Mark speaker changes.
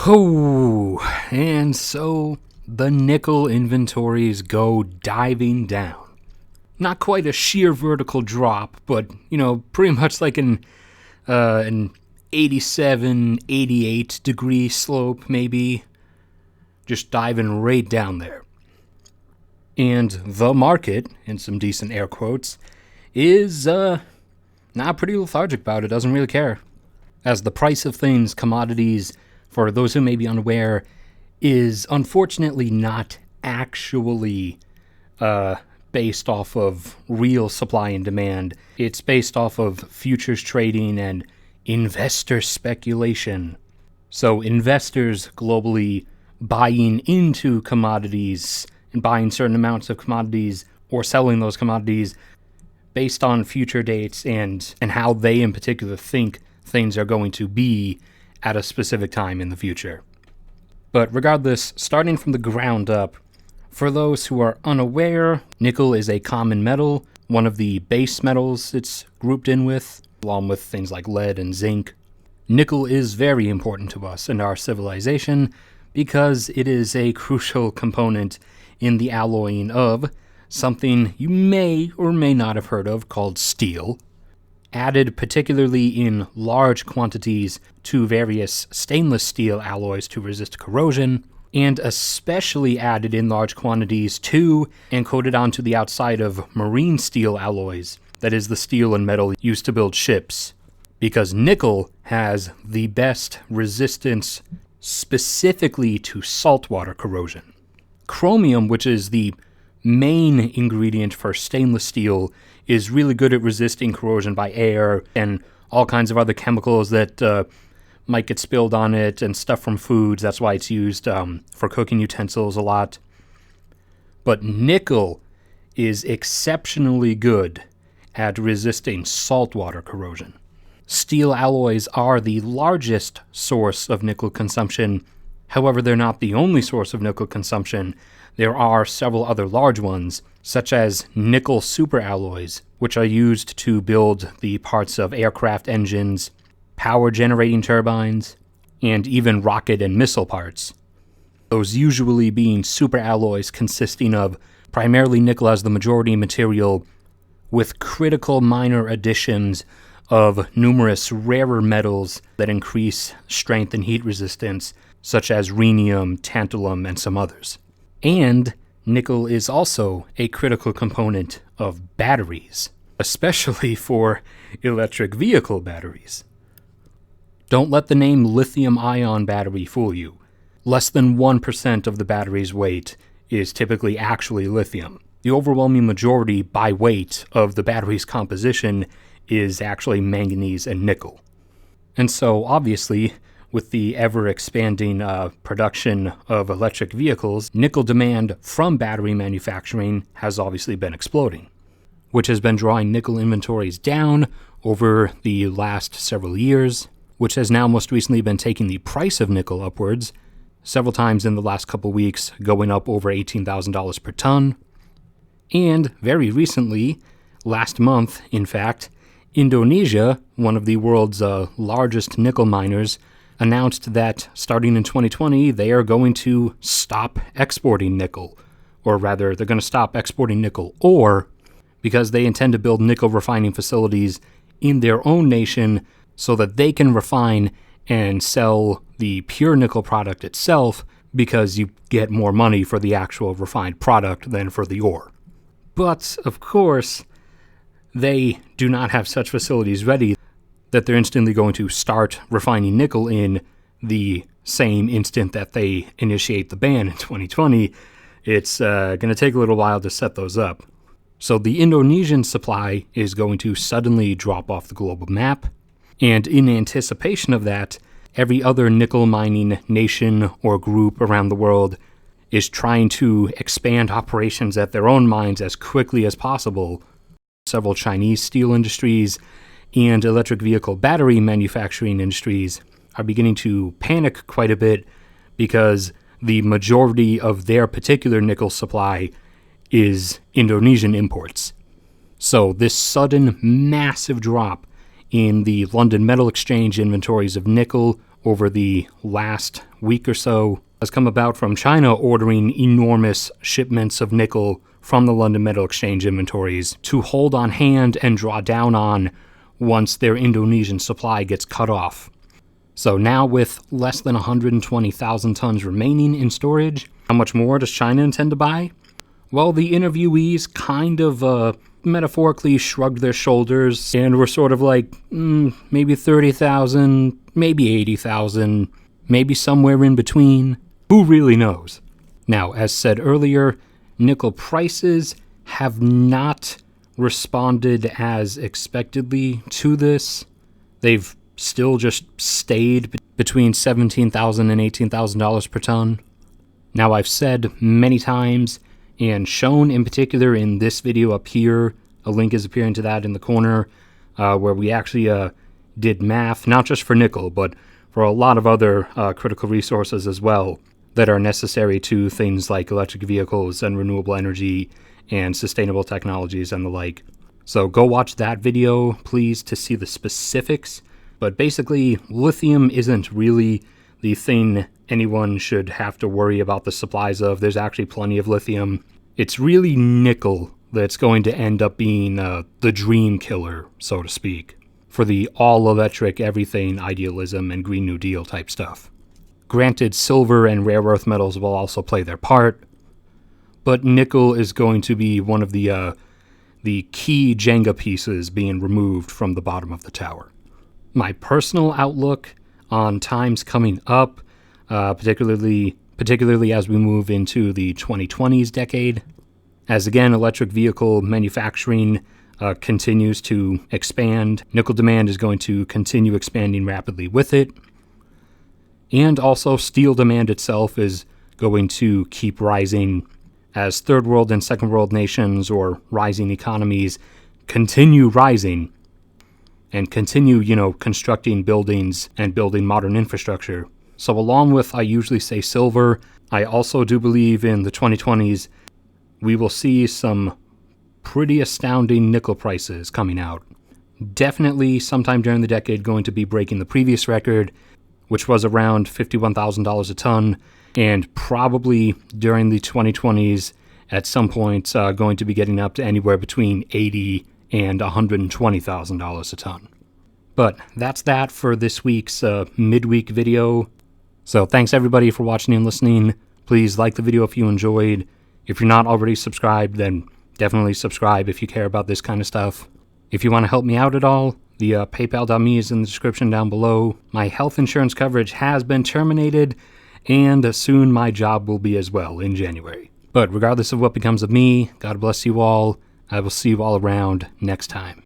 Speaker 1: Oh, and so the nickel inventories go diving down. Not quite a sheer vertical drop, but, pretty much like an 87, 88 degree slope, maybe. Just diving right down there. And the market, in some decent air quotes, is pretty lethargic about it, doesn't really care. As the price of things, commodities, for those who may be unaware, is unfortunately not actually based off of real supply and demand. It's based off of futures trading and investor speculation. So investors globally buying into commodities and buying certain amounts of commodities or selling those commodities based on future dates and how they in particular think things are going to be at a specific time in the future. But regardless, starting from the ground up, for those who are unaware, nickel is a common metal, one of the base metals it's grouped in with, along with things like lead and zinc. Nickel is very important to us and our civilization because it is a crucial component in the alloying of something you may or may not have heard of called steel, added particularly in large quantities to various stainless steel alloys to resist corrosion, and especially added in large quantities to and coated onto the outside of marine steel alloys, that is the steel and metal used to build ships, because nickel has the best resistance specifically to saltwater corrosion. Chromium, which is the main ingredient for stainless steel, is really good at resisting corrosion by air and all kinds of other chemicals that might get spilled on it and stuff from foods. That's why it's used for cooking utensils a lot. But nickel is exceptionally good at resisting saltwater corrosion. Steel alloys are the largest source of nickel consumption. However, they're not the only source of nickel consumption. There are several other large ones, such as nickel superalloys, which are used to build the parts of aircraft engines, power generating turbines, and even rocket and missile parts. Those usually being superalloys consisting of primarily nickel as the majority material, with critical minor additions of numerous rarer metals that increase strength and heat resistance, such as rhenium, tantalum, and some others. And nickel is also a critical component of batteries, especially for electric vehicle batteries. Don't let the name lithium-ion battery fool you. Less than 1% of the battery's weight is typically actually lithium. The overwhelming majority by weight of the battery's composition is actually manganese and nickel. And so, obviously, with the ever-expanding production of electric vehicles, nickel demand from battery manufacturing has obviously been exploding, which has been drawing nickel inventories down over the last several years, which has now most recently been taking the price of nickel upwards, several times in the last couple weeks, going up over $18,000 per ton. And very recently, last month, in fact, Indonesia, one of the world's largest nickel miners, announced that starting in 2020, they are going to stop exporting nickel. Or rather, they're going to stop exporting nickel ore because they intend to build nickel refining facilities in their own nation so that they can refine and sell the pure nickel product itself because you get more money for the actual refined product than for the ore. But, of course, they do not have such facilities ready that they're instantly going to start refining nickel in the same instant that they initiate the ban in 2020. It's going to take a little while to set those up. So the Indonesian supply is going to suddenly drop off the global map, and in anticipation of that, every other nickel mining nation or group around the world is trying to expand operations at their own mines as quickly as possible. Several Chinese steel industries and electric vehicle battery manufacturing industries are beginning to panic quite a bit because the majority of their particular nickel supply is Indonesian imports. So this sudden massive drop in the London Metal Exchange inventories of nickel over the last week or so has come about from China ordering enormous shipments of nickel from the London Metal Exchange inventories to hold on hand and draw down on once their Indonesian supply gets cut off. So now with less than 120,000 tons remaining in storage, how much more does China intend to buy? Well, the interviewees kind of metaphorically shrugged their shoulders and were sort of like, maybe 30,000, maybe 80,000, maybe somewhere in between. Who really knows? Now, as said earlier, nickel prices have not responded as expectedly to this. They've still just stayed between $17,000 and $18,000 per ton. Now, I've said many times and shown in particular in this video up here, a link is appearing to that in the corner, where we actually did math, not just for nickel, but for a lot of other critical resources as well that are necessary to things like electric vehicles and renewable energy and sustainable technologies and the like. So go watch that video, please, to see the specifics. But basically, lithium isn't really the thing anyone should have to worry about the supplies of. There's actually plenty of lithium. It's really nickel that's going to end up being the dream killer, so to speak, for the all-electric everything idealism and Green New Deal type stuff. Granted, silver and rare earth metals will also play their part, but nickel is going to be one of the key Jenga pieces being removed from the bottom of the tower. My personal outlook on times coming up, particularly as we move into the 2020s decade, as again electric vehicle manufacturing continues to expand, nickel demand is going to continue expanding rapidly with it. And also steel demand itself is going to keep rising as third world and second world nations or rising economies continue rising and continue, constructing buildings and building modern infrastructure. So along with, I usually say silver, I also do believe in the 2020s we will see some pretty astounding nickel prices coming out. Definitely sometime during the decade going to be breaking the previous record, which was around $51,000 a ton, and probably during the 2020s at some point going to be getting up to anywhere between $80,000 and $120,000 a ton. But that's that for this week's midweek video. So thanks everybody for watching and listening. Please like the video if you enjoyed. If you're not already subscribed, then definitely subscribe if you care about this kind of stuff. If you want to help me out at all, the paypal.me is in the description down below. My health insurance coverage has been terminated, and soon my job will be as well in January. But regardless of what becomes of me, God bless you all. I will see you all around next time.